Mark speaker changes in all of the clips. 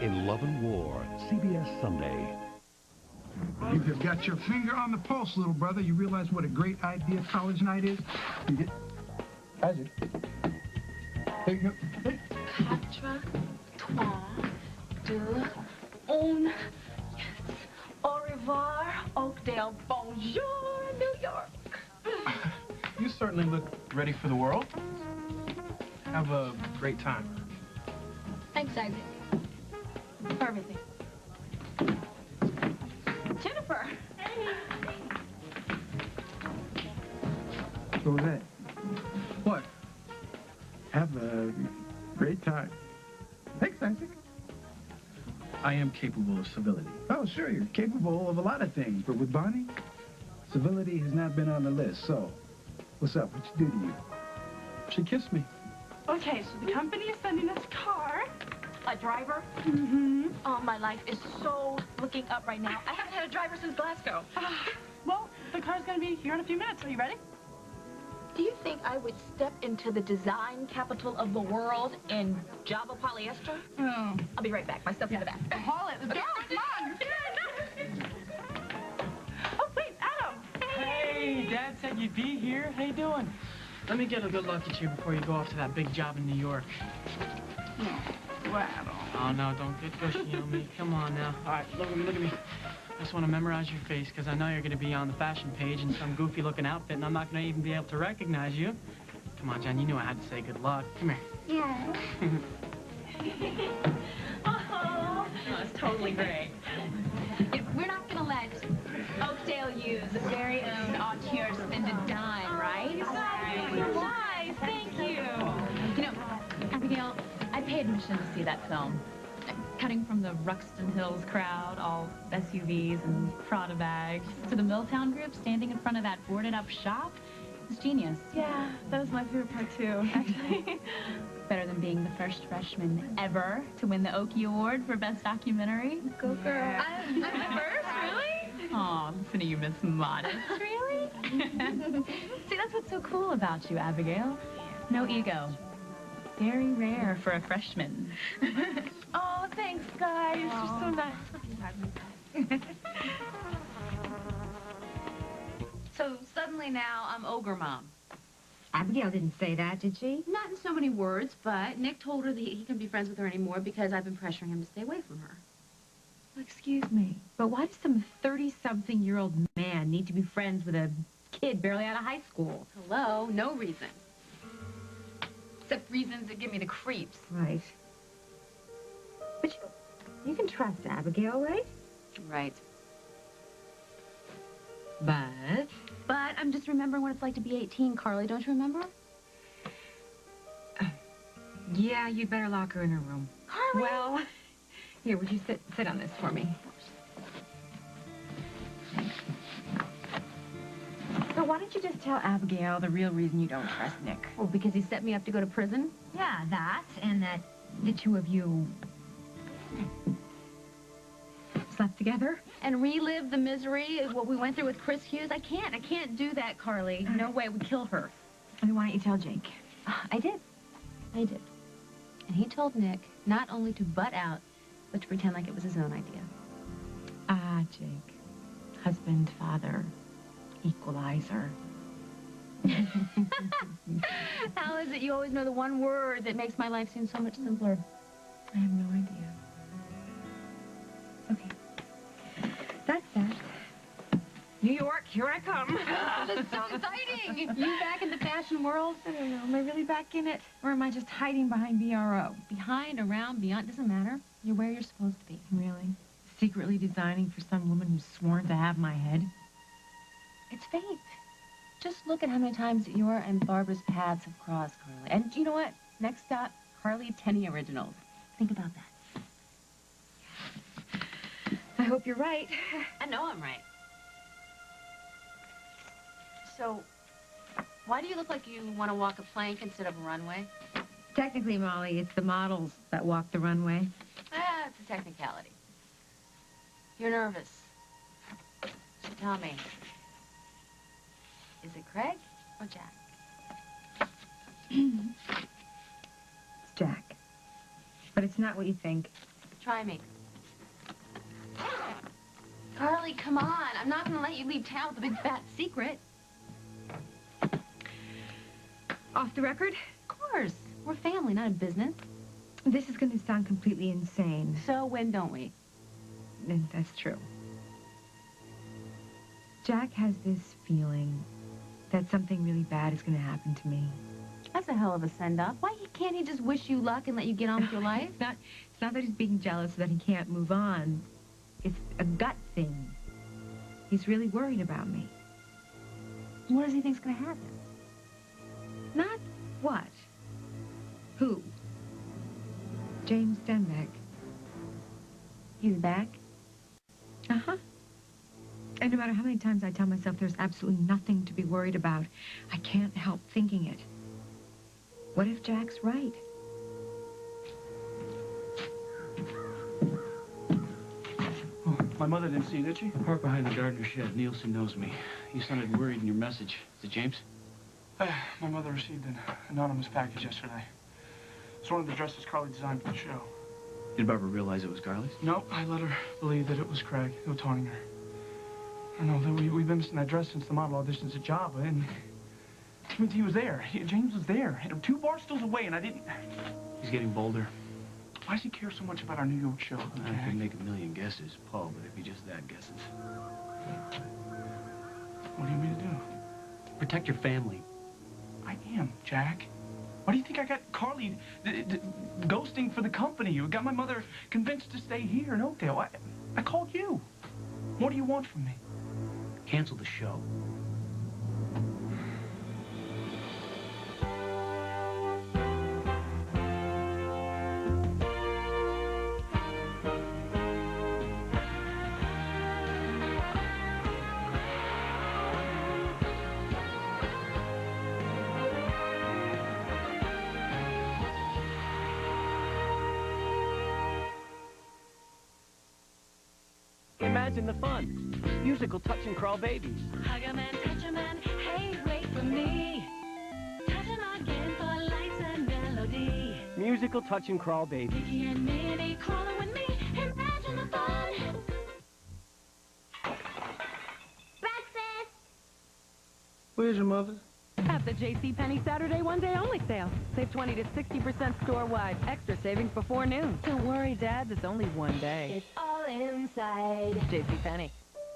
Speaker 1: in Love and War, CBS Sunday.
Speaker 2: You have got your finger on the pulse, little brother. You realize what a great idea college night is? You get... Isaac. There you go. Hey.
Speaker 3: Quatre, trois, deux, un. Yes. Au revoir, Oakdale. Bonjour, New York.
Speaker 4: You certainly look ready for the world. Have a great time.
Speaker 3: Thanks, Isaac. For everything. Jennifer. Hey.
Speaker 2: What was that? What? Have a great time. Thanks, Isaac.
Speaker 4: I am capable of civility.
Speaker 2: Oh, sure, you're capable of a lot of things, but with Bonnie, civility has not been on the list, so what's up? What'd she do to you?
Speaker 4: She kissed me.
Speaker 5: Okay, so the company is sending us a car.
Speaker 3: A driver?
Speaker 5: Mm-hmm.
Speaker 3: Oh, my life is so looking up right now. I haven't had a driver since Glasgow.
Speaker 5: Well, the car's gonna be here in a few minutes. Are you ready?
Speaker 3: Do you think I would step into the design capital of the world in Java polyester?
Speaker 5: Oh.
Speaker 3: I'll be right back. My stuff's in the back.
Speaker 5: Haul it. Let's go. Come on. Oh, wait, Adam.
Speaker 6: Hey, Dad said you'd be here. How you doing? Let me get a good look at you before you go off to that big job in New York.
Speaker 5: Wow.
Speaker 6: Oh, no, don't get gushy on me. Come on now. All right, look at me, look at me. I just want to memorize your face, because I know you're going to be on the fashion page in some goofy-looking outfit, and I'm not going to even be able to recognize you. Come on, Jen, you knew I had to say good luck. Come here.
Speaker 3: Yeah. Oh, that's totally great. We're not going to let Oakdale use the very own auteur spend a dime, right?
Speaker 5: You're nice. Thank you.
Speaker 7: You know, Abigail, I paid admission to see that film. Cutting from the Ruxton Hills crowd, all SUVs and Prada bags, to the Milltown group standing in front of that boarded-up shop. It's genius.
Speaker 5: Yeah, that was my favorite part, too, actually.
Speaker 7: Better than being the first freshman ever to win the Okie Award for Best Documentary.
Speaker 3: Go, girl.
Speaker 7: Yeah.
Speaker 3: I'm the first, really?
Speaker 7: Aw, listen to you, Miss Modest. Really? See, that's what's so cool about you, Abigail. No ego. Very rare for a freshman.
Speaker 5: Oh, thanks, guys. You're so nice.
Speaker 8: So suddenly now I'm ogre mom.
Speaker 9: Abigail didn't say that, did she?
Speaker 8: Not in so many words, but Nick told her that he couldn't be friends with her anymore because I've been pressuring him to stay away from her.
Speaker 9: Excuse me, but why does some 30-something-year-old man need to be friends with a kid barely out of high school?
Speaker 8: Hello, no reason. Except reasons that give me the creeps.
Speaker 9: Right. But you can trust Abigail, right?
Speaker 8: Right.
Speaker 9: But
Speaker 8: I'm just remembering what it's like to be 18, Carly. Don't you remember?
Speaker 9: Yeah, you'd better lock her in her room.
Speaker 8: Carly!
Speaker 9: Well, here, would you sit on this for me? But why don't you just tell Abigail the real reason you don't trust Nick?
Speaker 8: Well, because he set me up to go to prison?
Speaker 9: Yeah, that, and that the two of you slept together?
Speaker 8: And relive the misery of what we went through with Chris Hughes? I can't do that, Carly. No way, it would kill her.
Speaker 9: Then why don't you tell Jake?
Speaker 8: I did. And he told Nick not only to butt out, but to pretend like it was his own idea.
Speaker 9: Ah, Jake. Husband, father, equalizer.
Speaker 8: How is it you always know the one word that makes my life seem so much simpler?
Speaker 9: I have no idea. Okay. That's that. New York, here I come.
Speaker 8: That's so exciting! You back in the fashion world?
Speaker 9: I don't know. Am I really back in it? Or am I just hiding behind BRO?
Speaker 8: Behind, around, beyond, doesn't matter. You're where you're supposed to be.
Speaker 9: Really? Secretly designing for some woman who's sworn to have my head?
Speaker 8: It's fate. Just look at how many times your and Barbara's paths have crossed, Carly. And you know what? Next stop, Carly Tenney Originals. Think about that.
Speaker 9: I hope you're right.
Speaker 8: I know I'm right. So, why do you look like you want to walk a plank instead of a runway?
Speaker 9: Technically, Molly, it's the models that walk the runway.
Speaker 8: Ah, it's a technicality. You're nervous. So tell me, is it Craig or Jack?
Speaker 9: It's Jack. But it's not what you think.
Speaker 8: Try me.
Speaker 7: Carly, come on. I'm not gonna let you leave town with a big fat secret.
Speaker 9: Off the record?
Speaker 8: Of course. We're family, not a business.
Speaker 9: This is going to sound completely insane.
Speaker 8: So when don't we?
Speaker 9: And that's true. Jack has this feeling that something really bad is going to happen to me.
Speaker 8: That's a hell of a send-off. Why can't he just wish you luck and let you get on with your life?
Speaker 9: It's not that he's being jealous so that he can't move on. It's a gut thing. He's really worried about me.
Speaker 8: What does he think's going to happen?
Speaker 9: Not what? Who? James Stenbeck.
Speaker 8: He's back?
Speaker 9: Uh-huh. And no matter how many times I tell myself there's absolutely nothing to be worried about, I can't help thinking it. What if Jack's right?
Speaker 4: Oh, my mother didn't see you, did she?
Speaker 10: Parked behind the gardener's shed. Nielsen knows me. You sounded worried in your message. Is it James?
Speaker 4: My mother received an anonymous package yesterday. It's one of the dresses Carly designed for the show.
Speaker 10: Did Barbara realize it was Carly's?
Speaker 4: No, I let her believe that it was Craig who was taunting her. I know that we've been missing that dress since the model auditions at Java, and I mean, he was there. James was there. 2 bar stools away, and I didn't...
Speaker 10: He's getting bolder.
Speaker 4: Why does he care so much about our New York show?
Speaker 10: I could make a million guesses, Paul, but it'd be just that guesses.
Speaker 4: What do you mean to do?
Speaker 10: Protect your family.
Speaker 4: I am, Jack. Why do you think I got Carly ghosting for the company? You got my mother convinced to stay here in Oakdale. I called you. What do you want from me?
Speaker 10: Cancel the show.
Speaker 11: Imagine the fun. Musical touch and crawl babies.
Speaker 12: Hug 'em and touch 'em and hey, wait for me. Touch 'em again for lights and melody.
Speaker 11: Musical touch and crawl babies.
Speaker 12: Mickey and Minnie crawling with me. Imagine the fun.
Speaker 13: Breakfast!
Speaker 4: Where's your mother?
Speaker 14: At the JCPenney Saturday one-day only sale. Save 20 to 60% store-wide. Extra savings before noon. Don't worry, Dad. It's only one day.
Speaker 12: It's all inside.
Speaker 14: JCPenney.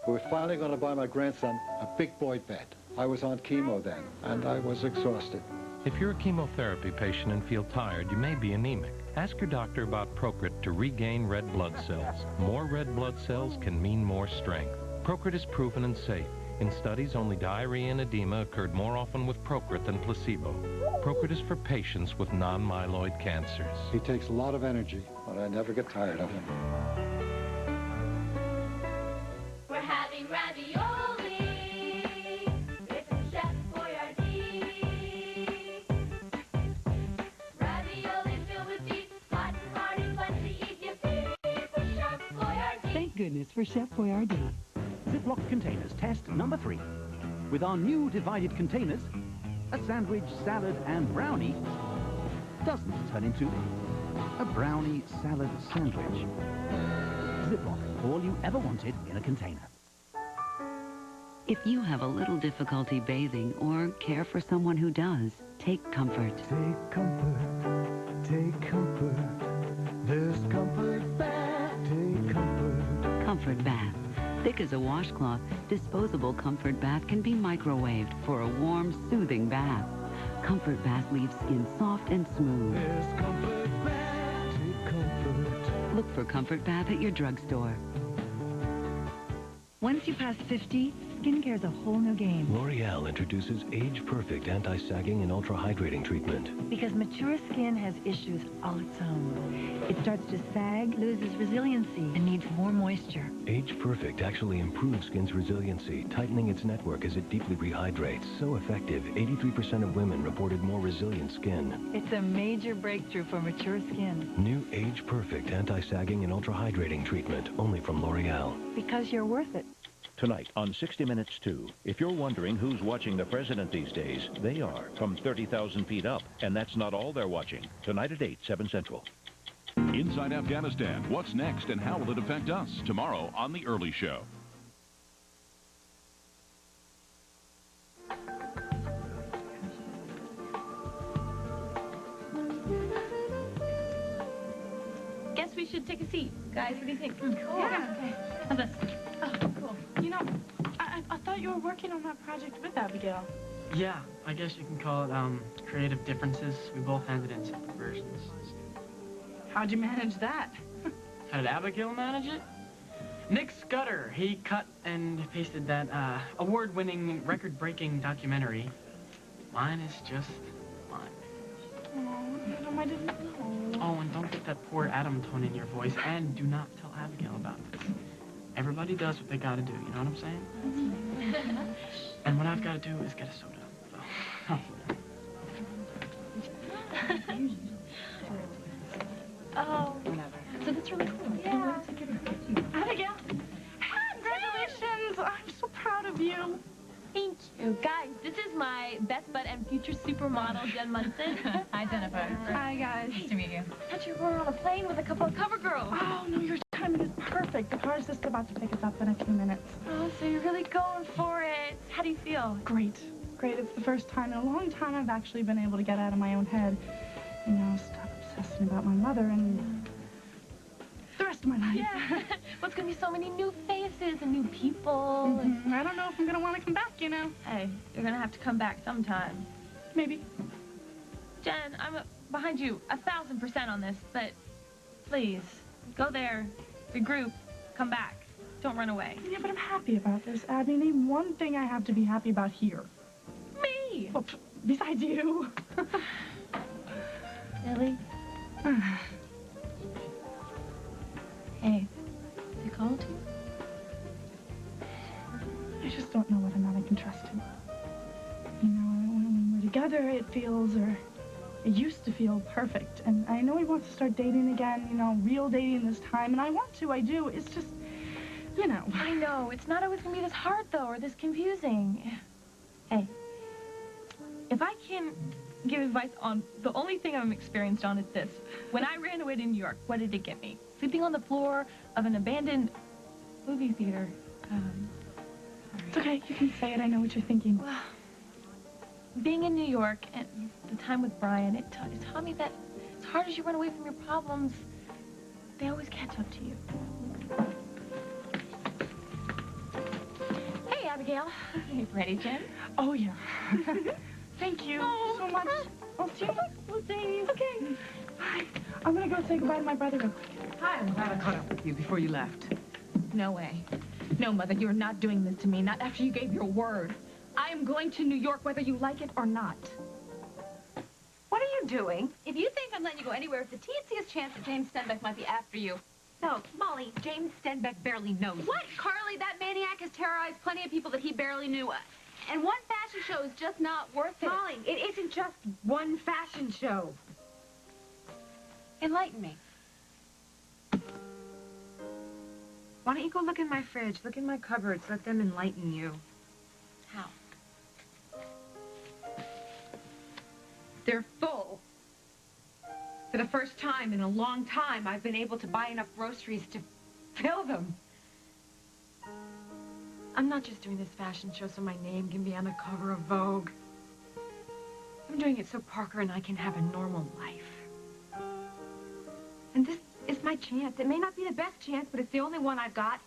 Speaker 15: We were finally going to buy my grandson a big boy bed. I was on chemo then, and I was exhausted.
Speaker 16: If you're a chemotherapy patient and feel tired, you may be anemic. Ask your doctor about Procrit to regain red blood cells. More red blood cells can mean more strength. Procrit is proven and safe. In studies, only diarrhea and edema occurred more often with Procrit than placebo. Procrit is for patients with non-myeloid cancers.
Speaker 15: He takes a lot of energy, but I never get tired of him.
Speaker 12: We're having ravioli. It's from Chef Boyardee. Ravioli filled with deep, hot and hearty fun to eat. You pay for Chef Boyardee.
Speaker 17: Thank goodness for Chef Boyardee.
Speaker 18: Ziploc containers test number 3. With our new divided containers, a sandwich, salad, and brownie doesn't turn into a brownie salad sandwich. Ziploc, all you ever wanted in a container.
Speaker 19: If you have a little difficulty bathing or care for someone who does, take comfort.
Speaker 20: Take comfort, take comfort. There's comfort bath, take comfort.
Speaker 19: Comfort Bath. Thick as a washcloth, disposable Comfort Bath can be microwaved for a warm, soothing bath. Comfort Bath leaves skin soft and smooth.
Speaker 20: There's comfort bath, take comfort.
Speaker 19: Look for Comfort Bath at your drugstore.
Speaker 17: Once you pass 50, skincare's a whole new game.
Speaker 21: L'Oreal introduces age-perfect anti-sagging and ultra-hydrating treatment.
Speaker 17: Because mature skin has issues all its own. It starts to sag, loses resiliency, and needs more moisture.
Speaker 21: Age-perfect actually improves skin's resiliency, tightening its network as it deeply rehydrates. So effective, 83% of women reported more resilient skin.
Speaker 17: It's a major breakthrough for mature skin.
Speaker 21: New age-perfect anti-sagging and ultra-hydrating treatment, only from L'Oreal.
Speaker 17: Because you're worth it.
Speaker 22: Tonight on 60 Minutes 2, if you're wondering who's watching the president these days, they are from 30,000 feet up, and that's not all they're watching. Tonight at 8, 7 Central.
Speaker 1: Inside Afghanistan. What's next and how will it affect us? Tomorrow on The Early Show.
Speaker 7: Guess we should take a seat. Guys, what do you think?
Speaker 5: Cool. Yeah.
Speaker 7: Okay. How's this?
Speaker 5: Oh, cool. You know, I thought you were working on that project with Abigail.
Speaker 6: Yeah, I guess you can call it creative differences. We both handed in separate versions.
Speaker 5: How'd you manage that?
Speaker 6: How did Abigail manage it? Nick Scudder, he cut and pasted that award-winning, record-breaking documentary. Mine is just mine.
Speaker 5: Oh, Adam, I didn't know.
Speaker 6: Oh, and don't get that poor Adam tone in your voice, and do not tell Abigail about this. Everybody does what they gotta do, you know what I'm saying? And what I've gotta do is get a soda. So.
Speaker 5: Oh, so that's really cool. Yeah. Abigail, congratulations. I'm so proud of you.
Speaker 7: Thank you. Guys, this is my best bud and future supermodel, Jen Munson. Hi, Jennifer.
Speaker 5: Hi, guys.
Speaker 7: Nice to meet you. I thought you were on a plane with a couple of cover girls.
Speaker 5: Oh, no, your timing is perfect. The car's just about to pick us up in a few minutes.
Speaker 7: Oh, so you're really going for it. How do you feel?
Speaker 5: Great. Great. It's the first time in a long time I've actually been able to get out of my own head. You know, stop obsessing about my mother and the rest of my life.
Speaker 7: Yeah. Well, it's going to be so many new faces and new people.
Speaker 5: Mm-hmm. I don't know if I'm going to want to come back, you know.
Speaker 7: Hey, you're going to have to come back sometime.
Speaker 5: Maybe.
Speaker 7: Jen, I'm behind you 1,000% on this, but please, go there, regroup, come back. Don't run away.
Speaker 5: Yeah, but I'm happy about this, Abby. Name one thing I have to be happy about here.
Speaker 7: Me!
Speaker 5: Well, besides you.
Speaker 7: Really? Hey, they called you?
Speaker 5: I just don't know whether or not I can trust him. You know, when we're together, it feels, or it used to feel perfect. And I know he wants to start dating again, you know, real dating this time. And I want to, I do. It's just, you know.
Speaker 7: I know. It's not always going to be this hard, though, or this confusing. Hey, if I can give advice on the only thing I'm experienced on is this. When I ran away to New York, what did it get me? Sleeping on the floor of an abandoned movie theater.
Speaker 5: It's okay. You can say it. I know what you're thinking.
Speaker 7: Well, being in New York and the time with Brian, it taught me that as hard as you run away from your problems, they always catch up to you. Hey, Abigail. You ready, Jen?
Speaker 5: Oh, yeah. Thank you so much. I'll see you in a couple of days. Okay. Bye. I'm going to go say goodbye to my brother real quick.
Speaker 9: Hi, I'm glad I caught up with you before you left.
Speaker 7: No way. No, Mother, you're not doing this to me, not after you gave your word. I am going to New York whether you like it or not.
Speaker 8: What are you doing?
Speaker 3: If you think I'm letting you go anywhere, it's the teeniest chance that James Stenbeck might be after you.
Speaker 8: No, Molly, James Stenbeck barely knows me.
Speaker 3: What? Carly, that maniac has terrorized plenty of people that he barely knew. And one fashion show is just not worth it.
Speaker 8: Molly, it isn't just one fashion show. Enlighten me.
Speaker 9: Why don't you go look in my fridge, look in my cupboards, let them enlighten you.
Speaker 3: How?
Speaker 9: They're full. For the first time in a long time, I've been able to buy enough groceries to fill them. I'm not just doing this fashion show so my name can be on the cover of Vogue. I'm doing it so Parker and I can have a normal life. And this is my chance. It may not be the best chance, but it's the only one I've got.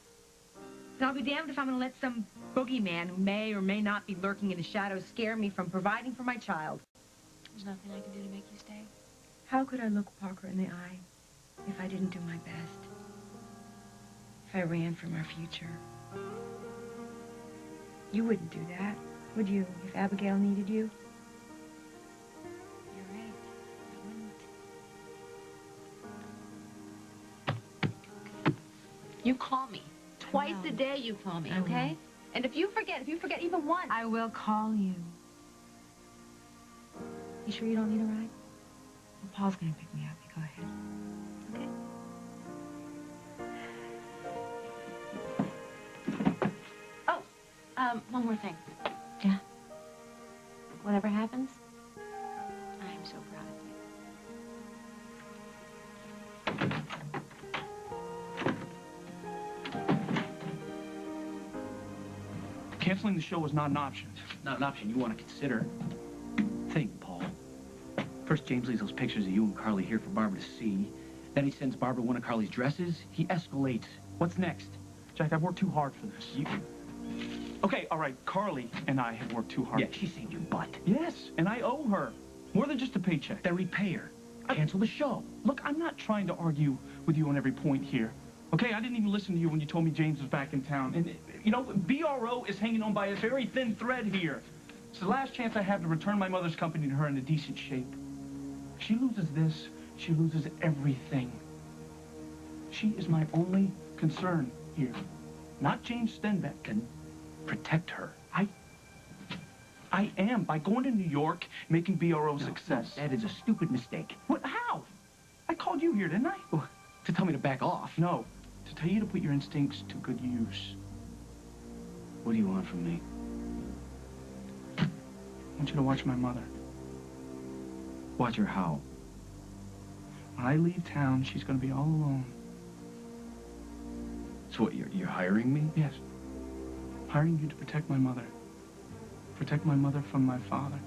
Speaker 9: And I'll be damned if I'm going to let some boogeyman who may or may not be lurking in the shadows scare me from providing for my child.
Speaker 3: There's nothing I can do to make you stay.
Speaker 9: How could I look Parker in the eye if I didn't do my best? If I ran from our future? You wouldn't do that, would you, if Abigail needed you?
Speaker 3: You're right. I wouldn't. You call me. Twice a day you call me, okay? And if you forget even once...
Speaker 9: I will call you. You sure you don't need a ride? Well, Paul's gonna pick me up. You go ahead.
Speaker 3: One more thing.
Speaker 9: Yeah?
Speaker 3: Whatever happens, I'm so proud of you.
Speaker 4: Canceling the show was not an option.
Speaker 2: Not an option you want to consider. Think, Paul. First, James leaves those pictures of you and Carly here for Barbara to see. Then he sends Barbara one of Carly's dresses. He escalates. What's next?
Speaker 4: Jack, I've worked too hard for this. Okay, all right, Carly and I have worked too hard.
Speaker 2: Yeah, she saved your butt.
Speaker 4: Yes, and I owe her. More than just a paycheck.
Speaker 2: Then repay her. Cancel the show.
Speaker 4: Look, I'm not trying to argue with you on every point here. Okay, I didn't even listen to you when you told me James was back in town. And, you know, BRO is hanging on by a very thin thread here. It's the last chance I have to return my mother's company to her in a decent shape. If she loses this, she loses everything. She is my only concern here. Not James Stenbeck.
Speaker 2: Then protect her.
Speaker 4: I am, by going to New York, making BRO a success.
Speaker 2: That is a stupid mistake.
Speaker 4: What? How? I called you here, didn't I?
Speaker 2: Well, to tell me to back off.
Speaker 4: No, to tell you to put your instincts to good use.
Speaker 2: What do you want from me?
Speaker 4: I want you to watch my mother.
Speaker 2: Watch her how?
Speaker 4: When I leave town, she's going to be all alone.
Speaker 2: So what, you're hiring me?
Speaker 4: Yes. Hiring you to protect my mother. Protect my mother from my father.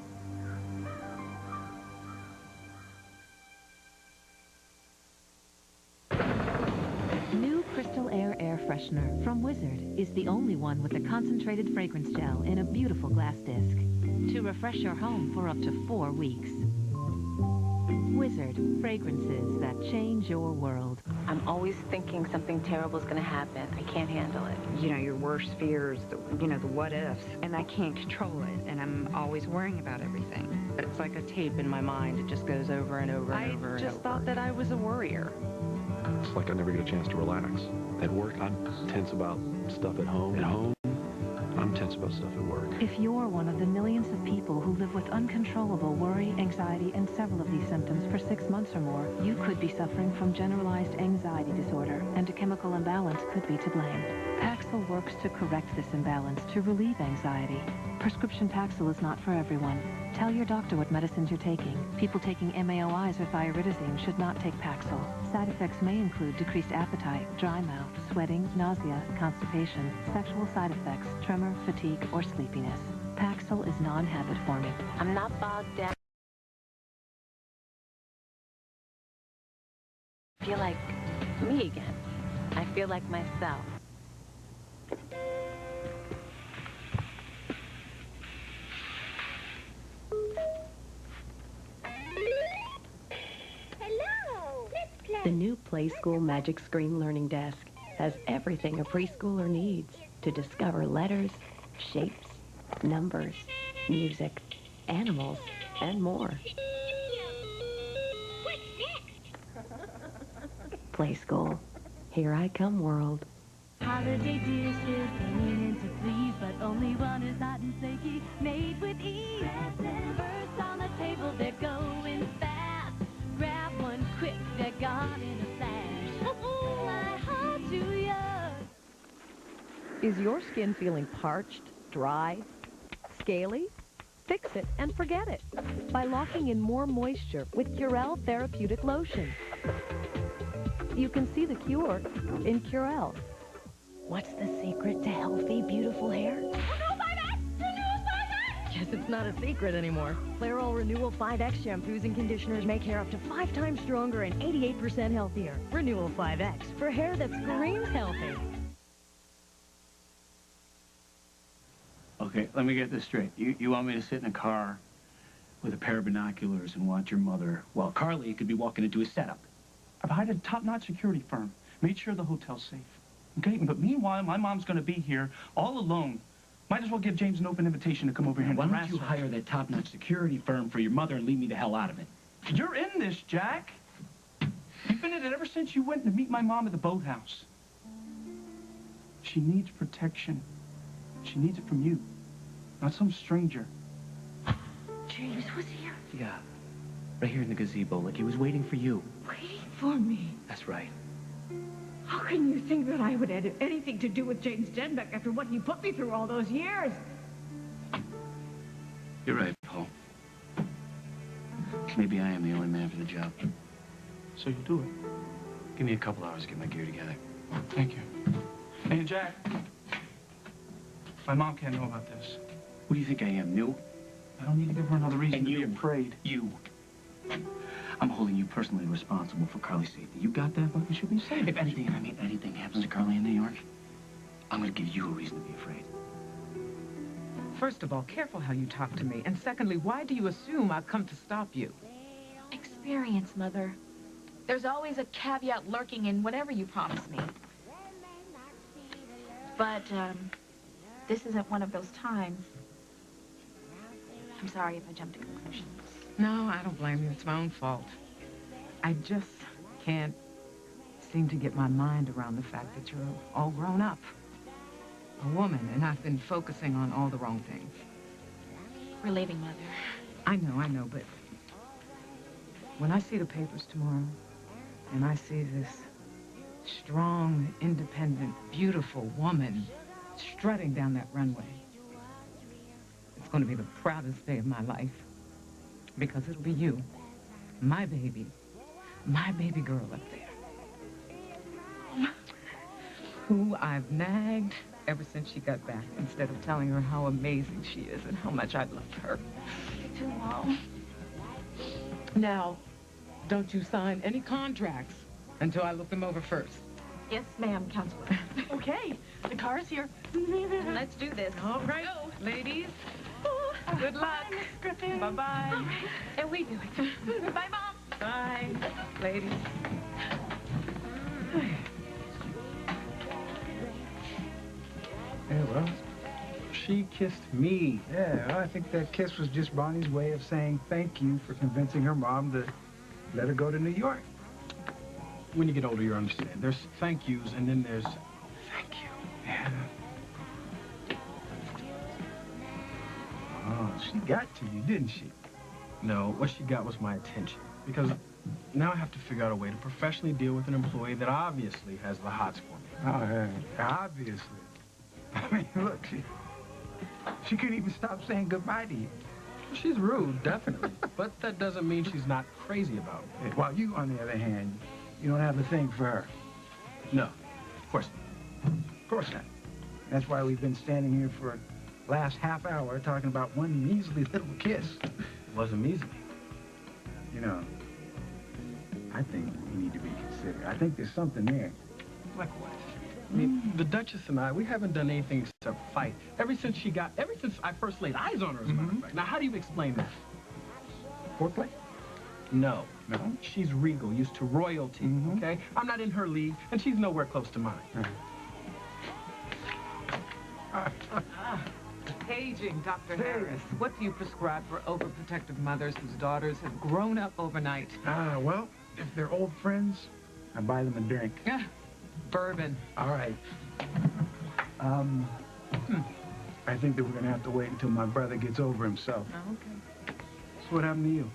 Speaker 10: New Crystal Air Freshener from Wizard is the only one with a concentrated fragrance gel in a beautiful glass disc to refresh your home for up to 4 weeks. Wizard, fragrances that change your world.
Speaker 23: I'm always thinking something terrible is going to happen. I can't handle it.
Speaker 24: You know, your worst fears, the what ifs, and I can't control it, and I'm always worrying about everything. But it's like a tape in my mind. It just goes over and over and over and over. I just thought that I was a worrier.
Speaker 25: It's like I never get a chance to relax. At work, I'm tense about stuff at home. At home, I'm tense about stuff at work.
Speaker 10: If you're one of the millions of people who live with uncontrollable worry, anxiety, and several of these symptoms for 6 months or more, you could be suffering from generalized anxiety disorder, and a chemical imbalance could be to blame. Paxil works to correct this imbalance to relieve anxiety. Prescription Paxil is not for everyone. Tell your doctor what medicines you're taking. People taking MAOIs or thiouridazine should not take Paxil. Side effects may include decreased appetite, dry mouth, sweating, nausea, constipation, sexual side effects, tremor, fatigue, or sleepiness. Paxil is non-habit forming.
Speaker 23: I'm not bogged down. I feel like me again. I feel like myself.
Speaker 13: Hello, let's play.
Speaker 26: The new Play School Magic Screen Learning Desk has everything a preschooler needs to discover letters, shapes, numbers, music, animals, and more. Play School. Here I come, world.
Speaker 12: Holiday dishes aiming to please, but only one is hot and flaky, made with ease. First on the table, they're going fast. Grab one quick, they're gone in a flash. My heart too young.
Speaker 14: Is your skin feeling parched, dry, scaly? Fix it and forget it by locking in more moisture with Curel Therapeutic Lotion. You can see the cure in Curel. What's the secret to healthy, beautiful hair? Guess it's not a secret anymore. Clairol Renewal 5X shampoos and conditioners make hair up to 5 times stronger and 88% healthier. Renewal 5X for hair that screams healthy.
Speaker 2: Okay, let me get this straight. You want me to sit in a car with a pair of binoculars and watch your mother while Carly could be walking into a setup?
Speaker 4: I've hired a top-notch security firm, made sure the hotel's safe. Okay, but meanwhile, my mom's going to be here all alone. Might as well give James an open invitation to come over here and
Speaker 2: Why don't
Speaker 4: harass
Speaker 2: you
Speaker 4: her.
Speaker 2: hire that top-notch security firm for your mother and leave me the hell out of it?
Speaker 4: You're in this, Jack. You've been in it ever since you went to meet my mom at the boathouse. She needs protection. She needs it from you, not some stranger.
Speaker 9: James was here.
Speaker 2: Yeah, right here in the gazebo, like he was waiting for you.
Speaker 9: Waiting for me.
Speaker 2: That's right.
Speaker 9: How can you think that I would have anything to do with James Stenbeck after what he put me through all those years?
Speaker 2: You're right, Paul. Maybe I am the only man for the job.
Speaker 4: So you'll do it.
Speaker 2: Give me a couple hours to get my gear together.
Speaker 4: Thank you. Hey, Jack. My mom can't know about this.
Speaker 2: What do you think I am, new?
Speaker 4: I don't need to give her another reason to be afraid.
Speaker 2: You. I'm holding you personally responsible for Carly's safety. You got that?
Speaker 4: You should be safe.
Speaker 2: If anything, and I mean anything, happens to Carly in New York, I'm gonna give you a reason to be afraid.
Speaker 11: First of all, careful how you talk to me. And secondly, why do you assume I've come to stop you?
Speaker 3: Experience, Mother. There's always a caveat lurking in whatever you promise me. But, this isn't one of those times. I'm sorry if I jumped to conclusions.
Speaker 11: No, I don't blame you. It's my own fault. I just can't seem to get my mind around the fact that you're all grown up. A woman, and I've been focusing on all the wrong things.
Speaker 3: We're leaving, Mother.
Speaker 11: I know, but when I see the papers tomorrow, and I see this strong, independent, beautiful woman strutting down that runway, it's going to be the proudest day of my life. Because it'll be you, my baby girl up there. Who I've nagged ever since she got back, instead of telling her how amazing she is and how much I love her.
Speaker 3: Me too, Mom.
Speaker 11: Now, don't you sign any contracts until I look them over first.
Speaker 3: Yes, ma'am, Counselor.
Speaker 5: Okay, the car's here.
Speaker 3: Let's do this.
Speaker 11: All right, ladies. Good luck.
Speaker 5: Bye, Miss Griffin.
Speaker 11: Bye-bye.
Speaker 3: And we do it. Bye, Mom.
Speaker 11: Bye, ladies.
Speaker 15: Yeah, well, she kissed me. Yeah, well, I think that kiss was just Bonnie's way of saying thank you for convincing her mom to let her go to New York.
Speaker 4: When you get older, you'll understand. There's thank yous, and then there's thank you.
Speaker 15: Yeah. Oh, she got to you, didn't she?
Speaker 4: No, what she got was my attention. Because now I have to figure out a way to professionally deal with an employee that obviously has the hots for me.
Speaker 15: Oh, yeah, obviously. I mean, look, she couldn't even stop saying goodbye to you.
Speaker 4: She's rude, definitely. But that doesn't mean she's not crazy about me.
Speaker 15: While you, on the other hand, you don't have a thing for her.
Speaker 4: No, of course not.
Speaker 15: Of course not. That's why we've been standing here for the last half hour talking about one measly little kiss.
Speaker 4: It wasn't measly.
Speaker 15: You know, I think we need to be considered. I think there's something there.
Speaker 4: Like what? I mean, the Duchess and I, we haven't done anything except fight ever since I first laid eyes on her, as a matter of fact. Now, how do you explain that?
Speaker 15: Foreplay?
Speaker 4: No.
Speaker 15: No?
Speaker 4: She's regal, used to royalty, okay? I'm not in her league, and she's nowhere close to mine.
Speaker 11: Paging, Dr. Harris. What do you prescribe for overprotective mothers whose daughters have grown up overnight?
Speaker 15: Well, if they're old friends, I buy them a drink.
Speaker 11: Bourbon.
Speaker 15: All right. I think that we're going to have to wait until my brother gets over himself.
Speaker 11: Oh, okay.
Speaker 15: So what happened to you?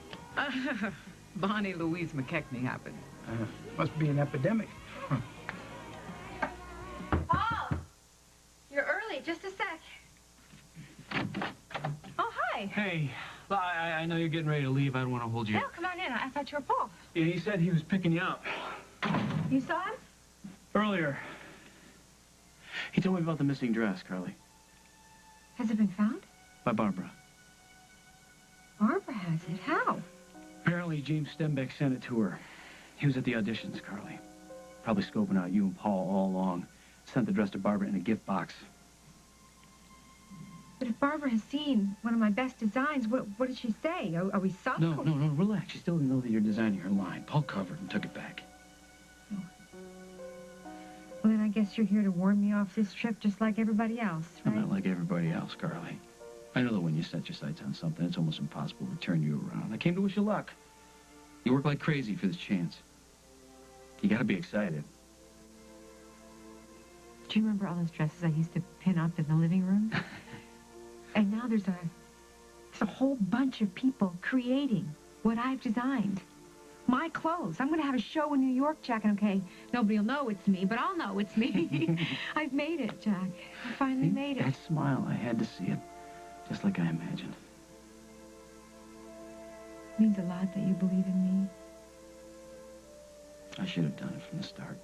Speaker 11: Bonnie Louise McKechnie happened.
Speaker 15: Must be an epidemic.
Speaker 9: Paul! You're early. Just a sec. Oh, hi.
Speaker 4: Hey, well, I know you're getting ready to leave. I don't want to hold you.
Speaker 9: No, come on in. I thought you were Paul.
Speaker 4: Yeah, he said he was picking you up.
Speaker 9: You saw him?
Speaker 2: Earlier. He told me about the missing dress, Carly.
Speaker 9: Has it been found?
Speaker 2: By Barbara.
Speaker 9: Barbara has it. How?
Speaker 2: Apparently, James Stenbeck sent it to her. He was at the auditions, Carly. Probably scoping out you and Paul all along. Sent the dress to Barbara in a gift box.
Speaker 9: But if Barbara has seen one of my best designs, what did she say? Are we soft?
Speaker 2: No, relax. She still didn't know that you're designing her line. Paul covered and took it back.
Speaker 9: Well, then I guess you're here to warn me off this trip just like everybody else, right?
Speaker 2: I'm not like everybody else, Carly. I know that when you set your sights on something, it's almost impossible to turn you around. I came to wish you luck. You work like crazy for this chance. You gotta be excited.
Speaker 9: Do you remember all those dresses I used to pin up in the living room? And now there's a whole bunch of people creating what I've designed. My clothes. I'm going to have a show in New York, Jack, and okay, nobody will know it's me, but I'll know it's me. I've made it, Jack. I finally made it.
Speaker 2: That smile, I had to see it. Just like I imagined.
Speaker 9: It means a lot that you believe in me.
Speaker 2: I should have done it from the start.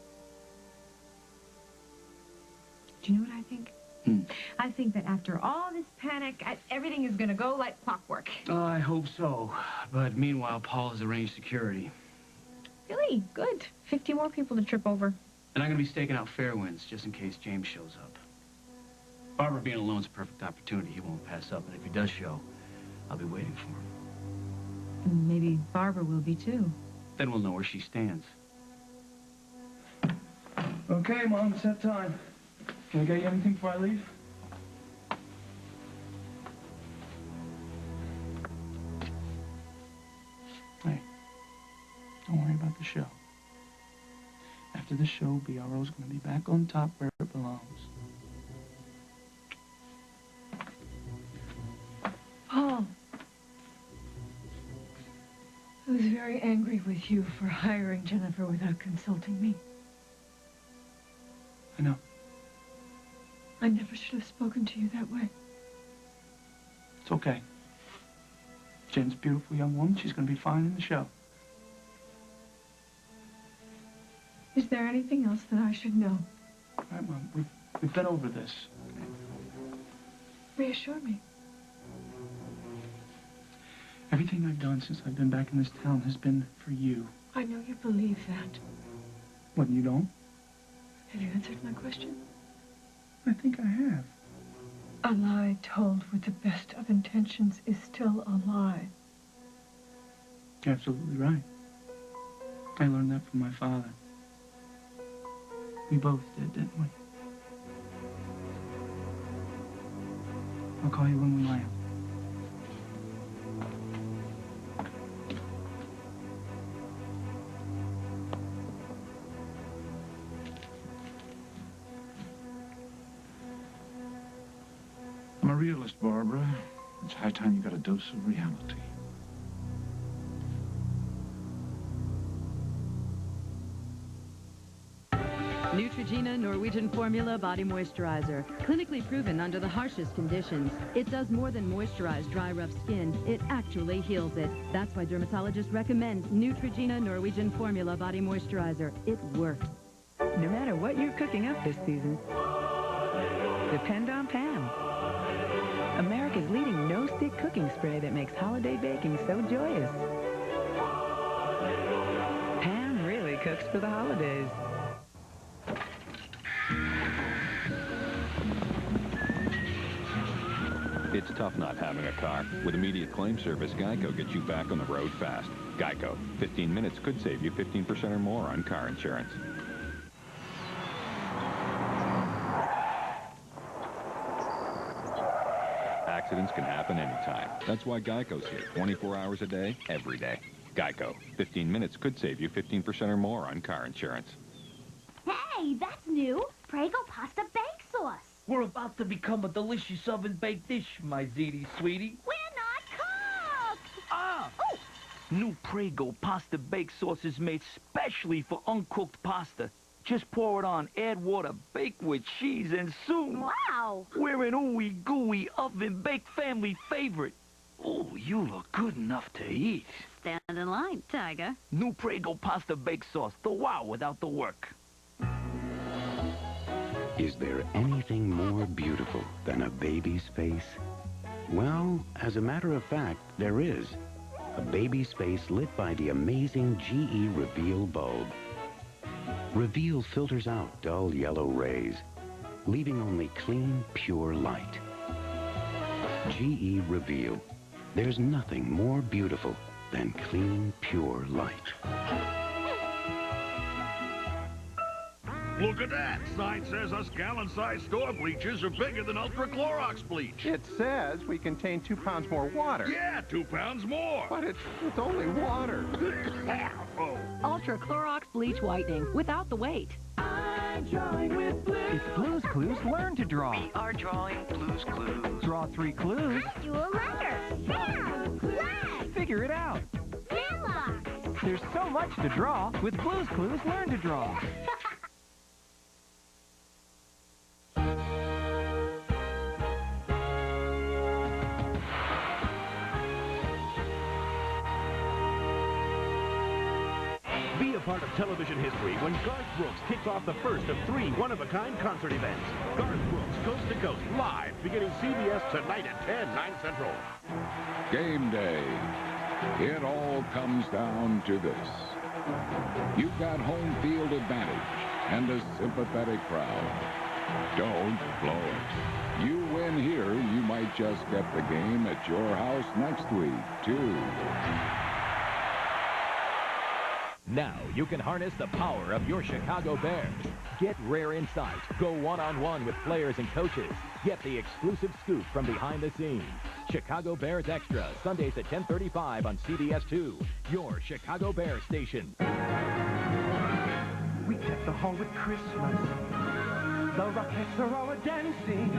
Speaker 9: Do you know what I think? I think that after all this panic, everything is going to go like clockwork.
Speaker 2: I hope so. But meanwhile, Paul has arranged security.
Speaker 9: Really? Good. 50 more people to trip over.
Speaker 2: And I'm going to be staking out fair winds just in case James shows up. Barbara being alone is a perfect opportunity. He won't pass up. And if he does show, I'll be waiting for him.
Speaker 9: And maybe Barbara will be, too.
Speaker 2: Then we'll know where she stands.
Speaker 4: Okay, Mom, it's that time. Can I get you anything before I leave? Hey, don't worry about the show. After the show, BRO's gonna be back on top where it belongs.
Speaker 9: Paul, I was very angry with you for hiring Jennifer without consulting me.
Speaker 4: I know.
Speaker 9: I never should have spoken to you that way.
Speaker 4: It's okay. Jen's a beautiful young woman. She's gonna be fine in the show.
Speaker 9: Is there anything else that I should know?
Speaker 4: All right, Mom, we've been over this.
Speaker 9: Reassure me.
Speaker 4: Everything I've done since I've been back in this town has been for you.
Speaker 9: I know you believe that.
Speaker 4: What, you don't?
Speaker 9: Have you answered my question?
Speaker 4: I think I have.
Speaker 9: A lie told with the best of intentions is still a lie.
Speaker 4: You're absolutely right. I learned that from my father. We both did, didn't we? I'll call you when we land.
Speaker 16: I'm a realist, Barbara. It's high time you got a dose of reality.
Speaker 17: Neutrogena Norwegian Formula Body Moisturizer. Clinically proven under the harshest conditions. It does more than moisturize dry, rough skin. It actually heals it. That's why dermatologists recommend Neutrogena Norwegian Formula Body Moisturizer. It works.
Speaker 18: No matter what you're cooking up this season, depend on Pam. America's leading no-stick cooking spray that makes holiday baking so joyous. Pam really cooks for the holidays.
Speaker 22: It's tough not having a car. With immediate claim service, Geico gets you back on the road fast. Geico. 15 minutes could save you 15% or more on car insurance. Accidents can happen anytime. That's why Geico's here 24 hours a day, every day. Geico. 15 minutes could save you 15% or more on car insurance.
Speaker 13: Hey, that's new. Prego pasta bake sauce.
Speaker 19: We're about to become a delicious oven-baked dish, my ziti sweetie.
Speaker 13: We're not cooked!
Speaker 19: Ah!
Speaker 13: Oh.
Speaker 19: New Prego pasta bake sauce is made specially for uncooked pasta. Just pour it on, add water, bake with cheese, and soon...
Speaker 13: Wow!
Speaker 19: We're an ooey gooey oven-baked family favorite. Oh, you look good enough to eat.
Speaker 23: Stand in line, Tiger.
Speaker 19: New Prego pasta bake sauce, the wow without the work.
Speaker 20: Is there anything more beautiful than a baby's face? Well, as a matter of fact, there is. A baby's face lit by the amazing GE Reveal bulb. Reveal filters out dull yellow rays, leaving only clean, pure light. GE Reveal. There's nothing more beautiful than clean, pure light.
Speaker 21: Look at that. Sign says us gallon-sized store bleachers are bigger than Ultra Clorox bleach.
Speaker 27: It says we contain 2 pounds more water.
Speaker 21: Yeah, 2 pounds more.
Speaker 27: But it's only water.
Speaker 21: Oh.
Speaker 14: Ultra Clorox Bleach Whitening without the weight.
Speaker 28: I'm drawing with Blues.
Speaker 29: It's Blues Clues Learn to Draw.
Speaker 28: We are drawing Blues Clues.
Speaker 29: Draw 3 clues.
Speaker 13: I drew a letter. Hand, flag.
Speaker 29: Figure it out.
Speaker 13: Handlocks.
Speaker 29: There's so much to draw with Blues Clues Learn to Draw.
Speaker 1: part of television history when Garth Brooks kicks off the first of 3 one-of-a-kind concert events. Garth Brooks, Coast to Coast, live, beginning CBS tonight at 10, 9 Central.
Speaker 16: Game day. It all comes down to this. You've got home field advantage and a sympathetic crowd. Don't blow it. You win here, you might just get the game at your house next week, too.
Speaker 6: Now you can harness the power of your Chicago Bears. Get rare insight. Go one-on-one with players and coaches. Get the exclusive scoop from behind the scenes. Chicago Bears Extra, Sundays at 10:35 on CBS 2, your Chicago Bears station.
Speaker 28: We kept the hall with Christmas. The Rockettes are all a-dancing.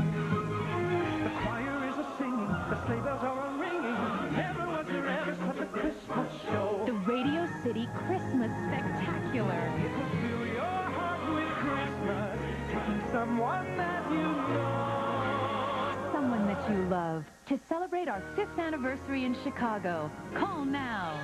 Speaker 28: The choir is a-singing. The sleigh bells are a-ringing. Never was there ever such a Christmas show.
Speaker 3: The Radio City Christmas Spectacular.
Speaker 28: It will fill your heart with Christmas. Taking someone that you know.
Speaker 17: Someone that you love. To celebrate our 5th anniversary in Chicago. Call now.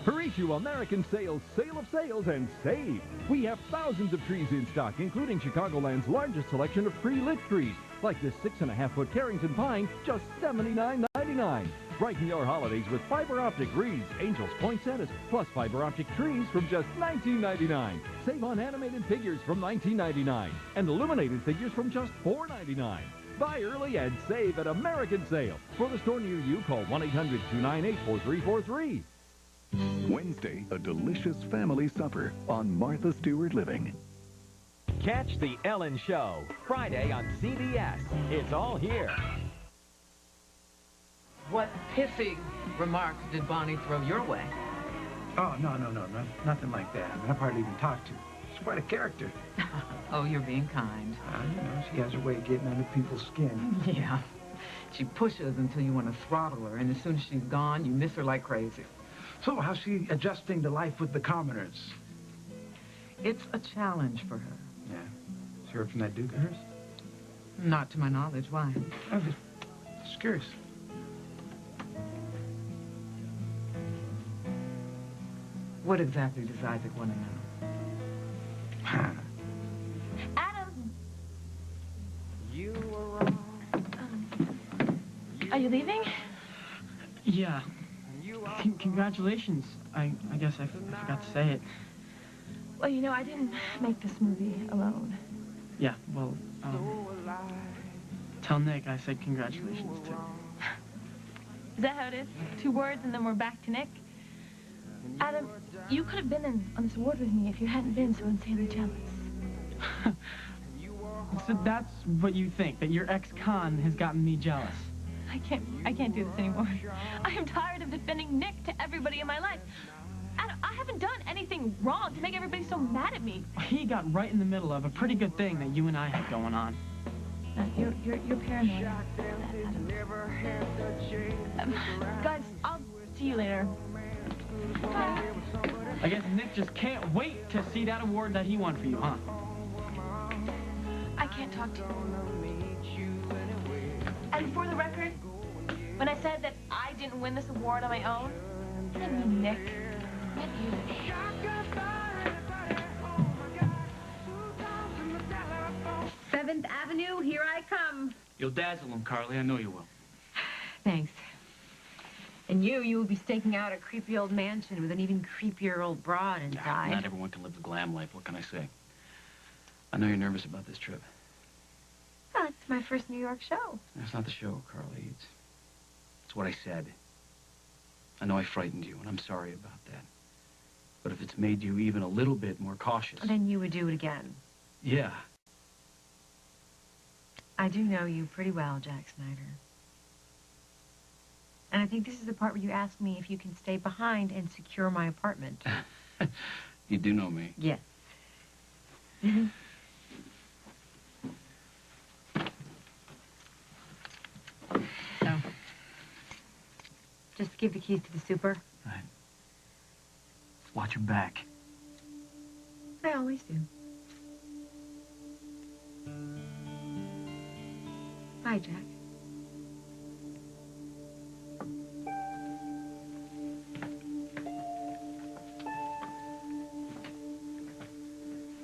Speaker 7: Hurry to American Sales Sale of Sales and save. We have thousands of trees in stock, including Chicagoland's largest selection of pre-lit trees, like this 6.5-foot Carrington pine, just $79.99. Brighten your holidays with fiber optic wreaths, angels, poinsettias, plus fiber optic trees from just $19.99. Save on animated figures from $19.99 and illuminated figures from just $4.99. Buy early and save at American Sale. For the store near you, call 1-800-298-4343.
Speaker 8: Wednesday, a delicious family supper on Martha Stewart Living.
Speaker 6: Catch The Ellen Show, Friday on CBS. It's all here.
Speaker 11: What pissing remarks did Bonnie throw your way?
Speaker 15: Oh, no, nothing like that. I mean, I've hardly even talked to her. She's quite a character.
Speaker 11: Oh, you're being kind.
Speaker 15: You know, she has her way of getting under people's skin.
Speaker 11: Yeah. She pushes until you want to throttle her, and as soon as she's gone, you miss her like crazy.
Speaker 15: So how's she adjusting to life with the commoners?
Speaker 11: It's a challenge for her.
Speaker 15: Yeah. She heard from that Duke of hers?
Speaker 11: Not to my knowledge. Why?
Speaker 15: I'm just curious.
Speaker 11: What exactly does Isaac want to know?
Speaker 3: Adam!
Speaker 28: You were wrong.
Speaker 5: Are you leaving?
Speaker 10: Yeah. Congratulations. I guess I forgot to say it.
Speaker 5: Well, you know, I didn't make this movie alone.
Speaker 10: Yeah, well, tell Nick I said congratulations, too.
Speaker 5: Is that how it is? 2 words and then we're back to Nick? Adam, you could have been on this award with me if you hadn't been so insanely jealous.
Speaker 10: So that's what you think, that your ex-con has gotten me jealous.
Speaker 5: I can't do this anymore. I am tired of defending Nick to everybody in my life. Adam, I haven't done anything wrong to make everybody so mad at me.
Speaker 10: He got right in the middle of a pretty good thing that you and I had going on.
Speaker 5: You're paranoid. Guys, I'll see you later. Bye.
Speaker 10: I guess Nick just can't wait to see that award that he won for you, huh?
Speaker 5: I can't talk to you. And for the record, when I said that I didn't win this award on my own, I didn't mean Nick. I meant you.
Speaker 17: 7th Avenue, here I come.
Speaker 2: You'll dazzle him, Carly. I know you will.
Speaker 9: Thanks. And you will be staking out a creepy old mansion with an even creepier old broad inside.
Speaker 2: Not everyone can live the glam life. What can I say? I know you're nervous about this trip.
Speaker 9: Well, it's my first New York show.
Speaker 2: That's not the show, Carly. It's what I said. I know I frightened you, and I'm sorry about that. But if it's made you even a little bit more cautious...
Speaker 9: Then you would do it again.
Speaker 2: Yeah.
Speaker 9: I do know you pretty well, Jack Snyder. And I think this is the part where you ask me if you can stay behind and secure my apartment.
Speaker 2: You do know me.
Speaker 9: Yes. So, just give the keys to the super.
Speaker 2: Right. Watch your back.
Speaker 9: I always do. Bye, Jack.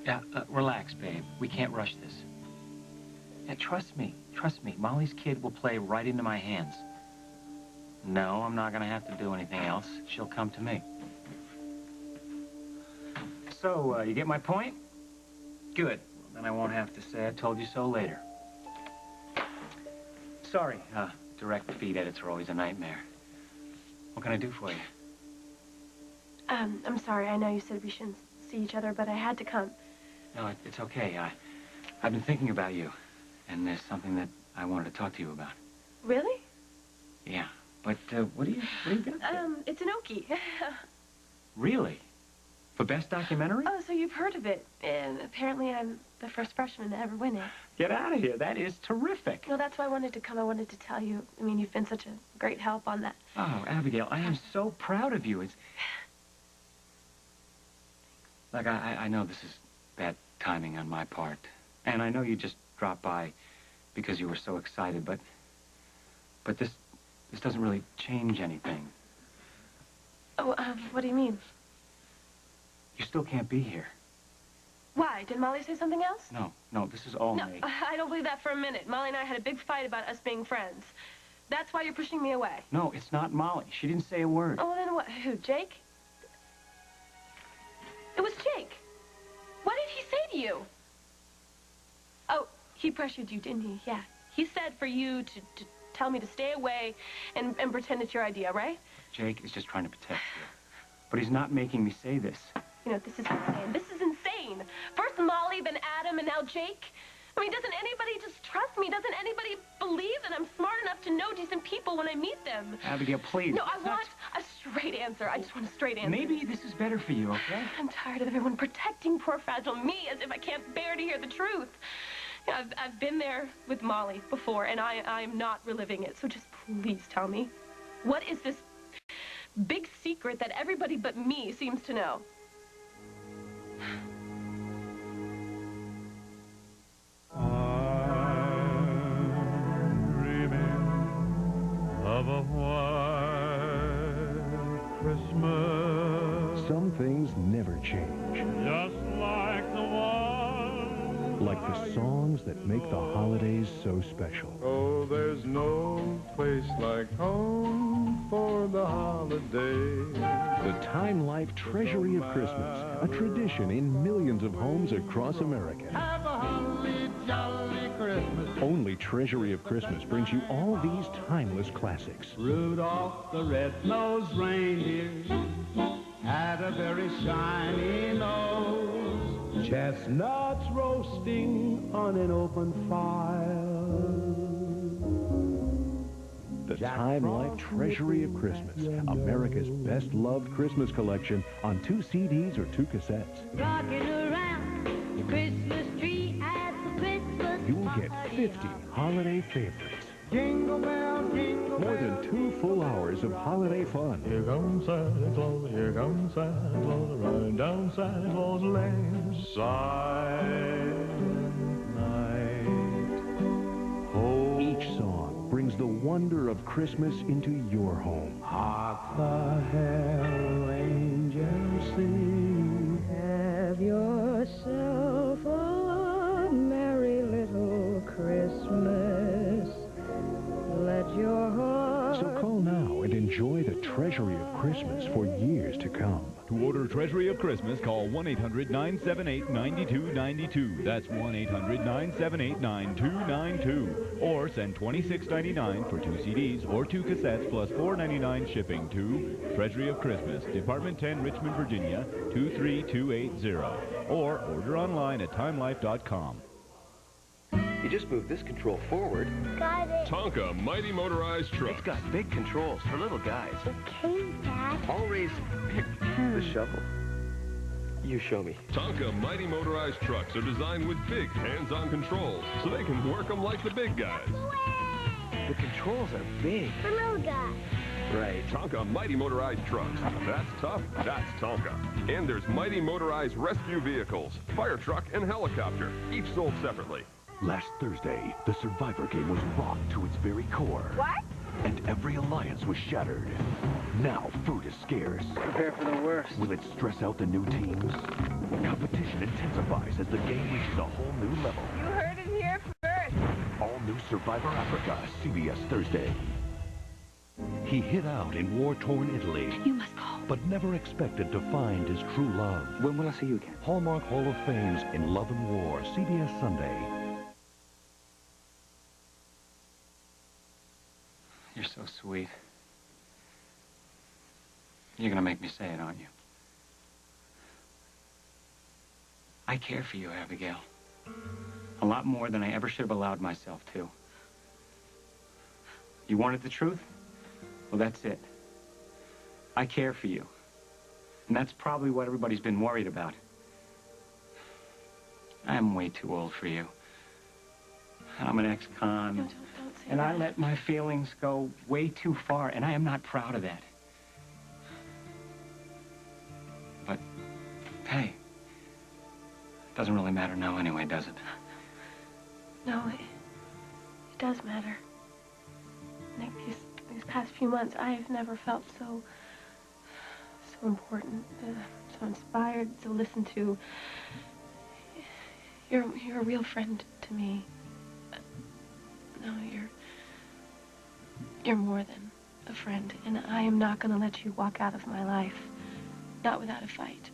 Speaker 2: Yeah, relax, babe. We can't rush this. Yeah, trust me. Trust me. Molly's kid will play right into my hands. No, I'm not going to have to do anything else. She'll come to me. So, you get my point? Good. Well, then I won't have to say I told you so later. Sorry, direct feed edits are always a nightmare. What can I do for you?
Speaker 4: I'm sorry. I know you said we shouldn't see each other, but I had to come.
Speaker 2: No, it's okay. I've been thinking about you, and there's something that I wanted to talk to you about.
Speaker 4: Really?
Speaker 2: Yeah, but what do you got there?
Speaker 4: It's an Okie.
Speaker 2: Really? For Best Documentary?
Speaker 4: Oh, so you've heard of it. And apparently I'm the first freshman to ever win it.
Speaker 2: Get out of here. That is terrific.
Speaker 4: No, that's why I wanted to come. I wanted to tell you. I mean, you've been such a great help on that.
Speaker 2: Oh, Abigail, I am so proud of you. It's... Look, I know this is bad timing on my part. And I know you just dropped by because you were so excited, but this doesn't really change anything.
Speaker 4: Oh, what do you mean?
Speaker 2: You still can't be here.
Speaker 4: Why? Did Molly say something else?
Speaker 2: No, this is all me.
Speaker 4: I don't believe that for a minute. Molly and I had a big fight about us being friends. That's why you're pushing me away.
Speaker 2: No, it's not Molly. She didn't say a word.
Speaker 4: Oh, then what? Who, Jake? It was Jake. What did he say to you? Oh, he pressured you, didn't he? Yeah. He said for you to tell me to stay away and pretend it's your idea, right?
Speaker 2: Jake is just trying to protect you. But he's not making me say this.
Speaker 4: You know, this is insane. This is insane. First Molly, then Adam, and now Jake. I mean, doesn't anybody just trust me? Doesn't anybody believe that I'm smart enough to know decent people when I meet them?
Speaker 2: Abigail, please.
Speaker 4: No, I want a straight answer. I just want a straight answer.
Speaker 2: Maybe this is better for you, okay?
Speaker 4: I'm tired of everyone protecting poor, fragile me as if I can't bear to hear the truth. You know, I've been there with Molly before, and I'm not reliving it. So just please tell me, what is this big secret that everybody but me seems to know?
Speaker 12: Of a white Christmas.
Speaker 8: Some things never change.
Speaker 12: Just like the one.
Speaker 8: Like the songs that make the holidays so special.
Speaker 12: Oh, there's no place like home for the holiday.
Speaker 8: The Time Life Treasury of Christmas, a tradition in millions of homes across America.
Speaker 12: Have a holly jolly Christmas.
Speaker 8: Only Treasury of Christmas brings you all these timeless classics.
Speaker 18: Rudolph the red-nosed reindeer had a very shiny nose. Chestnuts roasting on an open fire.
Speaker 8: The Time Life Treasury of Christmas, America's best-loved Christmas collection on 2 CDs or 2 cassettes.
Speaker 13: Rocking around the Christmas tree at the Christmas
Speaker 8: You'll get 50 holiday favorites.
Speaker 12: Jingle bell, jingle
Speaker 8: More than 2 full hours of holiday fun.
Speaker 12: Here comes Santa Claus, here comes Santa Claus, riding down Santa Claus Lane. Silent night.
Speaker 8: Oh. Each song brings the wonder of Christmas into your home.
Speaker 18: Hark the herald angels sing.
Speaker 11: Have yourself a merry little Christmas. Let your heart...
Speaker 8: So call now and enjoy the Treasury of Christmas for years to come.
Speaker 7: To order Treasury of Christmas, call 1-800-978-9292. That's 1-800-978-9292. Or send $26.99 for 2 CDs or 2 cassettes plus $4.99 shipping to Treasury of Christmas, Department 10, Richmond, Virginia, 23280. Or order online at timelife.com.
Speaker 19: You just move this control forward.
Speaker 13: Got it.
Speaker 21: Tonka Mighty Motorized Truck.
Speaker 19: It's got big controls for little guys.
Speaker 13: Okay, Dad.
Speaker 19: I'll raise the shovel. You show me.
Speaker 21: Tonka Mighty Motorized Trucks are designed with big hands-on controls, so they can work them like the big guys.
Speaker 19: The controls are big.
Speaker 13: For little guys.
Speaker 21: Right. Tonka Mighty Motorized Trucks. That's tough. That's Tonka. And there's Mighty Motorized Rescue Vehicles, fire truck and helicopter, each sold separately.
Speaker 8: Last Thursday, the Survivor game was rocked to its very core.
Speaker 13: What?
Speaker 8: And every alliance was shattered. Now food is scarce.
Speaker 19: Prepare for the worst.
Speaker 8: Will it stress out the new teams?
Speaker 1: Competition intensifies as the game reaches a whole new level.
Speaker 14: You heard it here first.
Speaker 1: All new Survivor Africa, CBS Thursday.
Speaker 8: He hid out in war-torn Italy.
Speaker 14: You must go.
Speaker 8: But never expected to find his true love.
Speaker 2: When will I see you again?
Speaker 8: Hallmark Hall of Fame's In Love and War, CBS Sunday.
Speaker 2: You're so sweet. You're gonna make me say it, aren't you? I care for you, Abigail. A lot more than I ever should have allowed myself to. You wanted the truth? Well, that's it. I care for you. And that's probably what everybody's been worried about. I'm way too old for you. I'm an ex-con.
Speaker 4: No, don't say
Speaker 2: and
Speaker 4: that.
Speaker 2: I let my feelings go way too far, and I am not proud of that. But, hey, it doesn't really matter now anyway, does it?
Speaker 4: No, it does matter. Like these past few months, I have never felt so important, so inspired, so listened to. You're a real friend to me. No, you're more than a friend, and I am not going to let you walk out of my life, not without a fight.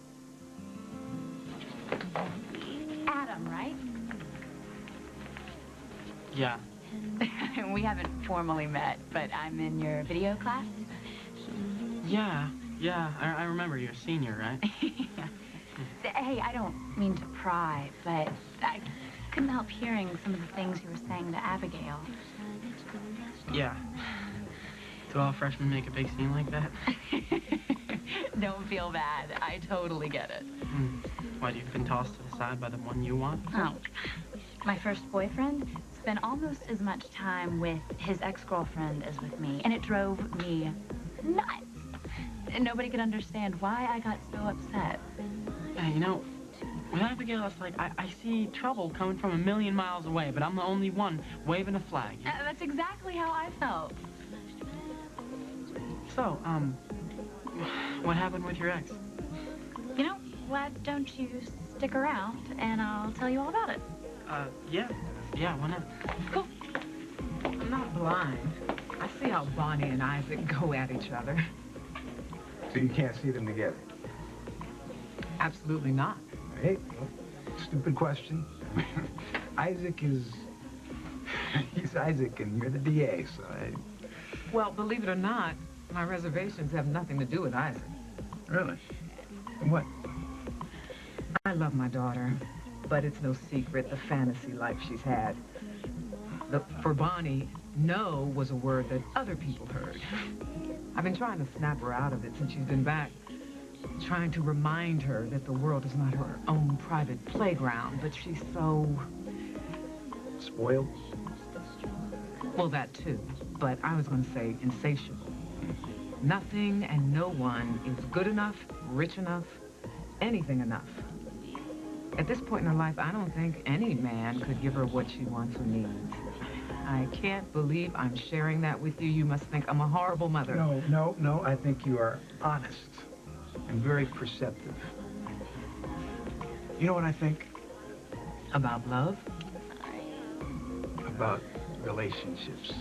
Speaker 3: Adam, right?
Speaker 10: Yeah.
Speaker 3: We haven't formally met, but I'm in your video class.
Speaker 10: Yeah. I remember you're a senior, right?
Speaker 3: Yeah. Hey, I don't mean to pry, but I couldn't help hearing some of the things you were saying to Abigail.
Speaker 10: Yeah. Do all freshmen make a big scene like that?
Speaker 3: Don't feel bad. I totally get it.
Speaker 10: Why, you've been tossed to the side by the one you want?
Speaker 3: Oh. My first boyfriend spent almost as much time with his ex-girlfriend as with me, and it drove me nuts. And nobody could understand why I got so upset.
Speaker 10: Hey, you know, with Abigail, it's like I see trouble coming from a million miles away, but I'm the only one waving a flag.
Speaker 3: That's exactly how I felt.
Speaker 10: So, what happened with your ex?
Speaker 3: You know, why don't you stick around, and I'll tell you all about it.
Speaker 10: Yeah, why not?
Speaker 11: Cool. I'm not blind. I see how Bonnie and Isaac go at each other.
Speaker 15: So you can't see them together?
Speaker 11: Absolutely not.
Speaker 15: Hey, well, stupid question. Isaac is... He's Isaac, and you're the DA, so
Speaker 11: Well, believe it or not, my reservations have nothing to do with Isaac.
Speaker 15: Really? What?
Speaker 11: I love my daughter, but it's no secret the fantasy life she's had. For Bonnie, no was a word that other people heard. I've been trying to snap her out of it since she's been back, trying to remind her that the world is not her own private playground, but she's so...
Speaker 15: Spoiled?
Speaker 11: Well, that too, but I was going to say insatiable. Nothing and no one is good enough, rich enough, anything enough. At this point in her life, I don't think any man could give her what she wants or needs. I can't believe I'm sharing that with you. You must think I'm a horrible mother.
Speaker 15: No, I think you are honest and very perceptive. You know what I think?
Speaker 11: About love?
Speaker 15: About relationships.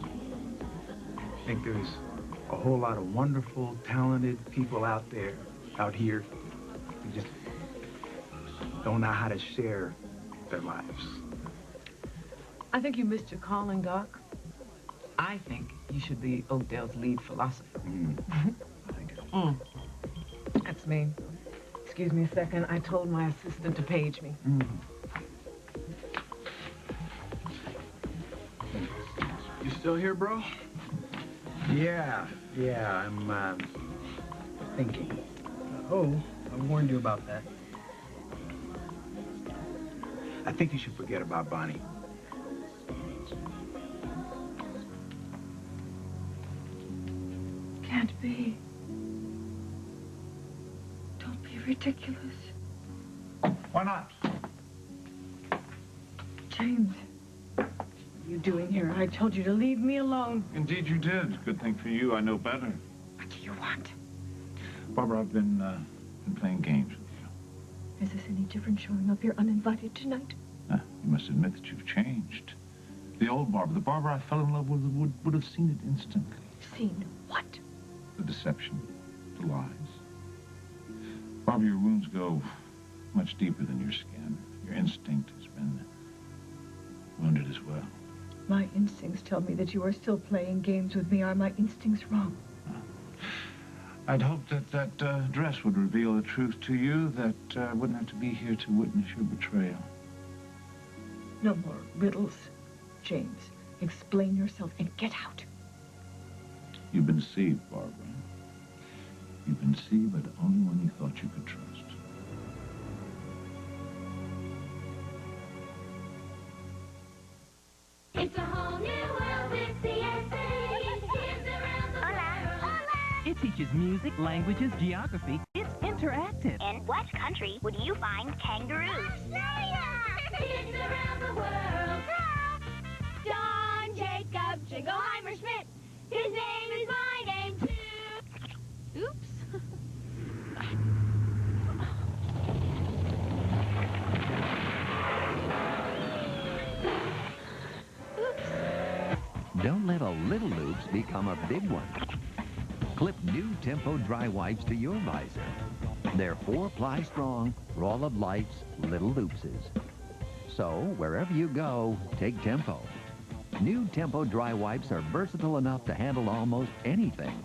Speaker 15: I think there's a whole lot of wonderful, talented people out there, out here, who just don't know how to share their lives.
Speaker 11: I think you missed your calling, Doc. I think you should be Oakdale's lead philosopher. That's me. Excuse me a second. I told my assistant to page me.
Speaker 15: You still here, bro? Yeah, I'm, thinking. Oh, I warned you about that. I think you should forget about Bonnie.
Speaker 5: Can't be. Don't be ridiculous.
Speaker 15: Why not?
Speaker 5: James, what are you doing here? I told you to leave me alone.
Speaker 12: Indeed you did. Good thing for you, I know better.
Speaker 5: What do you want?
Speaker 12: Barbara, I've been playing games with you.
Speaker 5: Is this any different showing up here uninvited tonight?
Speaker 15: You must admit that you've changed. The old Barbara, the Barbara I fell in love with, would have seen it instantly.
Speaker 5: Seen what?
Speaker 15: The deception, the lies. Barbara, your wounds go much deeper than your skin. Your instinct has been wounded as well.
Speaker 5: My instincts tell me that you are still playing games with me. Are my instincts wrong?
Speaker 15: I'd hoped that that dress would reveal the truth to you, that I wouldn't have to be here to witness your betrayal.
Speaker 5: No more riddles, James. Explain yourself and get out.
Speaker 15: You've been deceived, Barbara. You've been deceived by the only one you thought you could trust.
Speaker 13: It's a whole new world with CSA. Kids around the world.
Speaker 16: It teaches music, languages, geography. It's interactive.
Speaker 13: In what country would you find kangaroos? Australia! Kids around the world. John Jacob Jingleheimer Schmidt. His name is my name, too.
Speaker 3: Oops.
Speaker 20: Don't let a little loops become a big one. Clip new Tempo dry wipes to your visor. They're 4-ply strong for all of life's little loopses. So, wherever you go, take Tempo. New Tempo dry wipes are versatile enough to handle almost anything.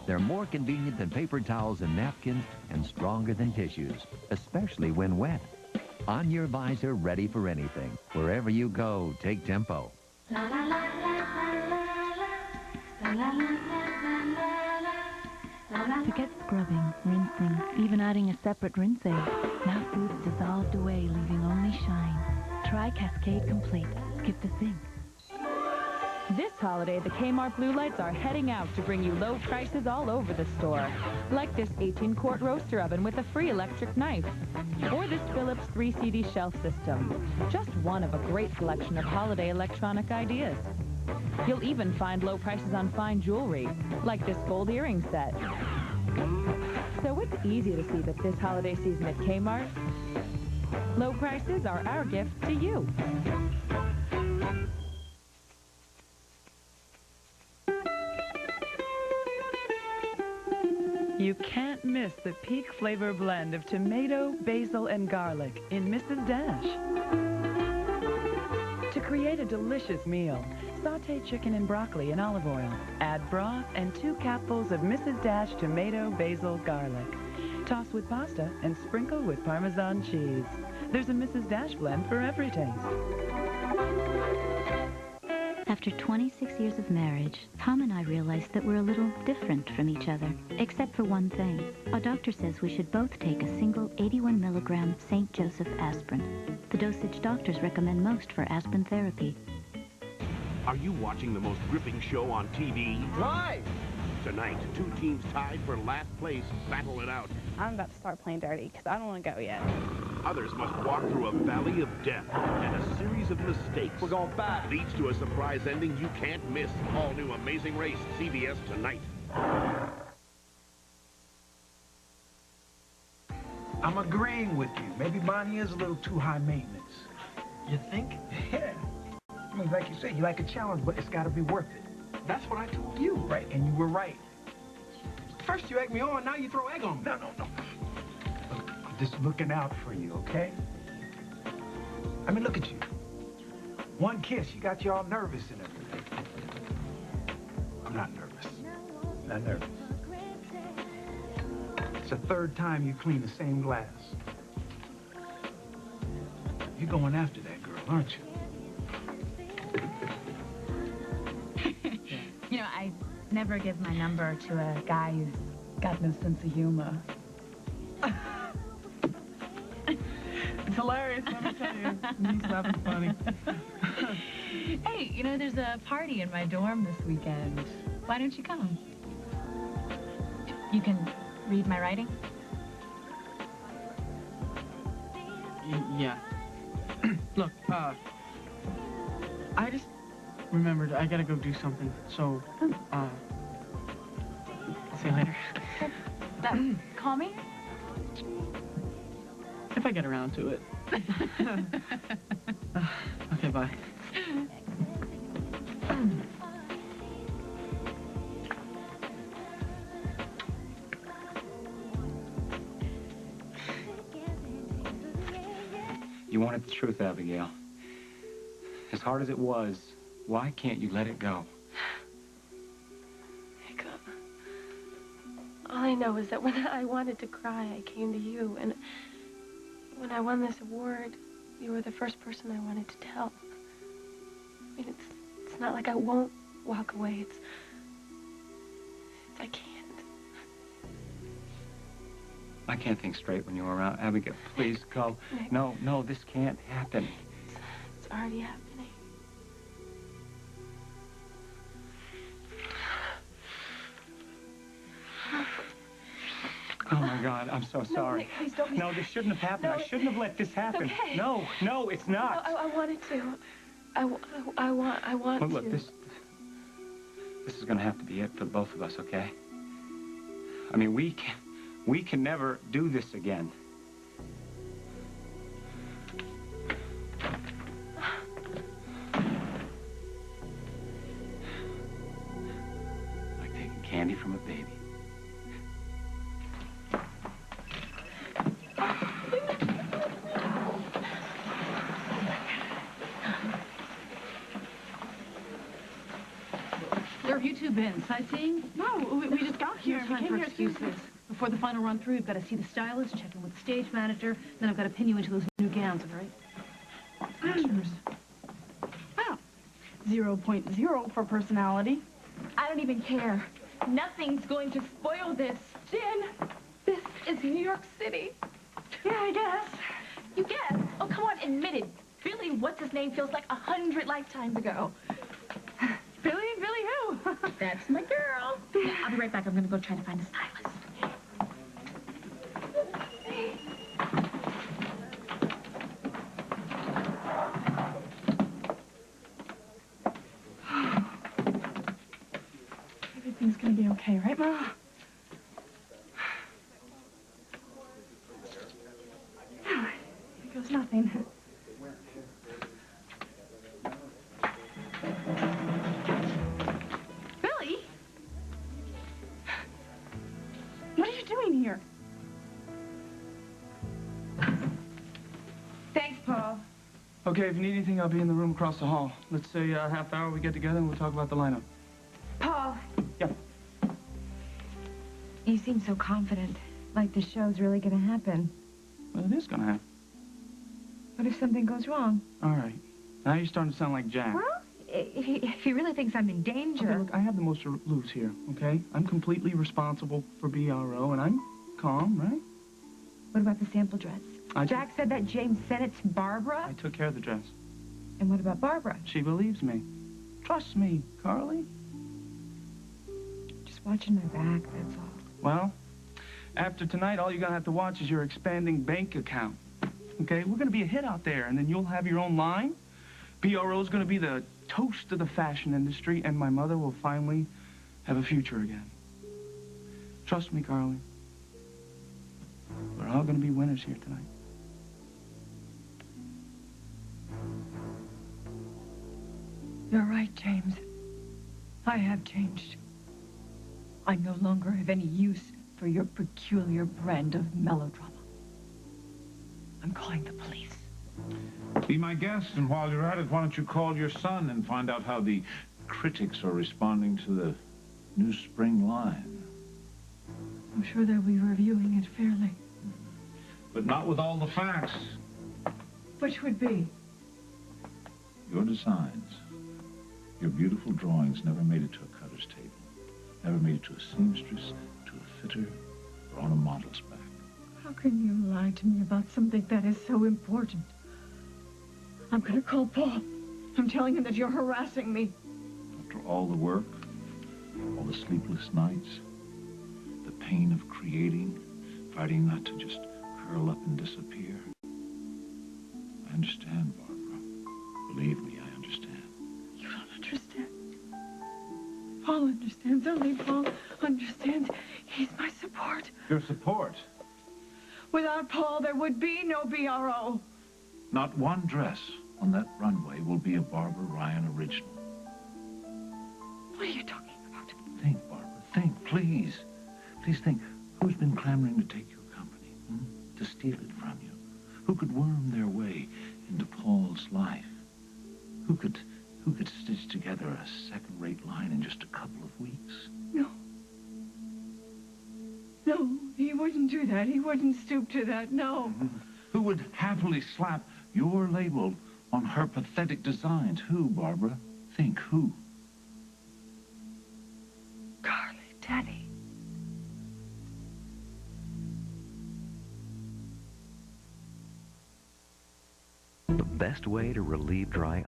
Speaker 20: They're more convenient than paper towels and napkins and stronger than tissues, especially when wet. On your visor, ready for anything. Wherever you go, take Tempo.
Speaker 13: La la la la la la la la.
Speaker 3: Forget scrubbing, rinsing, even adding a separate rinse aid. Now food's dissolved away, leaving only shine. Try Cascade Complete. Skip the sink.
Speaker 22: This holiday, the Kmart Blue Lights are heading out to bring you low prices all over the store. Like this 18-quart roaster oven with a free electric knife. Or this Philips 3-CD shelf system. Just one of a great selection of holiday electronic ideas. You'll even find low prices on fine jewelry, like this gold earring set. So it's easy to see that this holiday season at Kmart, low prices are our gift to you.
Speaker 23: You can't miss the peak flavor blend of tomato, basil, and garlic in Mrs. Dash. To create a delicious meal, saute chicken and broccoli in olive oil. Add broth and 2 capfuls of Mrs. Dash tomato, basil, garlic. Toss with pasta and sprinkle with Parmesan cheese. There's a Mrs. Dash blend for every taste.
Speaker 3: After 26 years of marriage, Tom and I realized that we're a little different from each other, except for one thing. Our doctor says we should both take a single 81 milligram St. Joseph aspirin, the dosage doctors recommend most for aspirin therapy.
Speaker 1: Are you watching the most gripping show on TV?
Speaker 24: Right!
Speaker 1: Tonight, 2 teams tied for last place battle it out.
Speaker 24: I'm about to start playing dirty because I don't want to go yet.
Speaker 1: Others must walk through a valley of death, and a series of mistakes. We're going back. Leads to a surprise ending you can't miss. All new Amazing Race, CBS tonight.
Speaker 15: I'm agreeing with you. Maybe Bonnie is a little too high maintenance.
Speaker 10: You think?
Speaker 15: Yeah. I mean, like you said, you like a challenge, but it's got to be worth it.
Speaker 10: That's what I told you.
Speaker 15: Right, and you were right.
Speaker 10: First you egg me on, now you throw egg on me.
Speaker 15: No. Look, I'm just looking out for you, okay? I mean, look at you. One kiss, you got you all nervous and everything. I'm not nervous. Not nervous. It's the 3rd time you clean the same glass. You're going after that girl, aren't you?
Speaker 3: You know, I never give my number to a guy who's got no sense of humor.
Speaker 23: It's hilarious, let me tell you. He's laughing funny.
Speaker 3: Hey, you know, there's a party in my dorm this weekend. Why don't you come? You can read my writing?
Speaker 10: Yeah. Look, I just remembered I gotta go do something, so, see you later.
Speaker 3: Call me?
Speaker 10: If I get around to it. Okay, bye.
Speaker 2: You wanted the truth, Abigail. As hard as it was, why can't you let it go?
Speaker 4: All I know is that when I wanted to cry, I came to you. And when I won this award, you were the first person I wanted to tell. I mean, it's not like I won't walk away. It's I can't.
Speaker 2: I can't think straight when you're around. Abigail, please go.
Speaker 4: Nick.
Speaker 2: No, this can't happen.
Speaker 4: It's already happening.
Speaker 2: Oh, my God, I'm so sorry.
Speaker 4: Nick, please don't.
Speaker 2: No, this shouldn't have happened.
Speaker 4: No,
Speaker 2: I shouldn't have let this happen.
Speaker 4: Okay.
Speaker 2: No, it's not.
Speaker 4: No, I wanted to. I want
Speaker 2: Well, look,
Speaker 4: to.
Speaker 2: this is going to have to be it for both of us, okay? I mean, we can never do this again. Like taking candy from a baby.
Speaker 6: Where have you two been? Sightseeing?
Speaker 5: No, we just got here.
Speaker 6: No time
Speaker 5: We
Speaker 6: for
Speaker 5: came here soon.
Speaker 6: excuses. Before the final run through, you've got to see the stylist, check in with the stage manager, then I've got to pin you into those new gowns, all right? Pictures.
Speaker 5: Oh, 0.0 for personality.
Speaker 3: I don't even care. Nothing's going to spoil this. Jen, this is New York City.
Speaker 5: Yeah, I guess.
Speaker 3: You guess? Oh, come on, admit it. Billy, what's his name, feels like 100 lifetimes ago.
Speaker 5: Billy who?
Speaker 3: That's my girl. I'll be right back. I'm going to go try to find a stylist.
Speaker 5: Everything's gonna be okay, right, Ma? Here goes nothing. Billy? What are you doing here?
Speaker 10: Thanks, Paul. Okay, if you need anything, I'll be in the room across the hall. Let's say a half hour we get together and we'll talk about the lineup.
Speaker 11: Paul.
Speaker 10: Yeah.
Speaker 11: You seem so confident, like the show's really gonna happen.
Speaker 10: Well, it is gonna happen.
Speaker 11: What if something goes wrong?
Speaker 10: All right. Now you're starting to sound like Jack.
Speaker 11: Well, if he really thinks I'm in danger...
Speaker 10: Okay, look, I have the most to lose here, okay? I'm completely responsible for BRO, and I'm calm, right?
Speaker 11: What about the sample dress? Jack said that James sent it to Barbara?
Speaker 10: I took care of the dress.
Speaker 11: And what about Barbara?
Speaker 10: She believes me. Trust me, Carly.
Speaker 11: Just watching my back, that's all.
Speaker 10: Well, after tonight, all you're gonna have to watch is your expanding bank account. Okay? We're gonna be a hit out there, and then you'll have your own line. BRO's gonna be the toast of the fashion industry, and my mother will finally have a future again. Trust me, Carly. We're all gonna be winners here tonight.
Speaker 11: You're right, James. I have changed. I no longer have any use for your peculiar brand of melodrama. I'm calling the police.
Speaker 9: Be my guest, and while you're at it, why don't you call your son and find out how the critics are responding to the new spring line.
Speaker 5: I'm sure they'll be reviewing it fairly.
Speaker 9: But not with all the facts.
Speaker 5: Which would be?
Speaker 9: Your designs, your beautiful drawings never made it to a cutter's table. Never made it to a seamstress, to a fitter, or on a model's back.
Speaker 5: How can you lie to me about something that is so important? I'm gonna call Paul. I'm telling him that you're harassing me.
Speaker 9: After all the work, all the sleepless nights, the pain of creating, fighting not to just curl up and disappear. I understand, Barbara. Believe me, I understand.
Speaker 5: You don't understand. Paul understands. Only Paul understands. He's my support.
Speaker 9: Your support?
Speaker 11: Without Paul, there would be no BRO.
Speaker 9: Not one dress on that runway will be a Barbara Ryan original.
Speaker 11: What are you talking about?
Speaker 9: Think, Barbara, think, please. Please think. Who's been clamoring to take your company, to steal it from you? Who could worm their way into Paul's life? Who could stitch together a second-rate line in just a couple of weeks?
Speaker 11: No. No, he wouldn't do that. He wouldn't stoop to that, no.
Speaker 9: Who would happily slap your label on her pathetic designs? Who, Barbara? Think, who?
Speaker 11: Carly, Daddy.
Speaker 8: The best way to relieve dry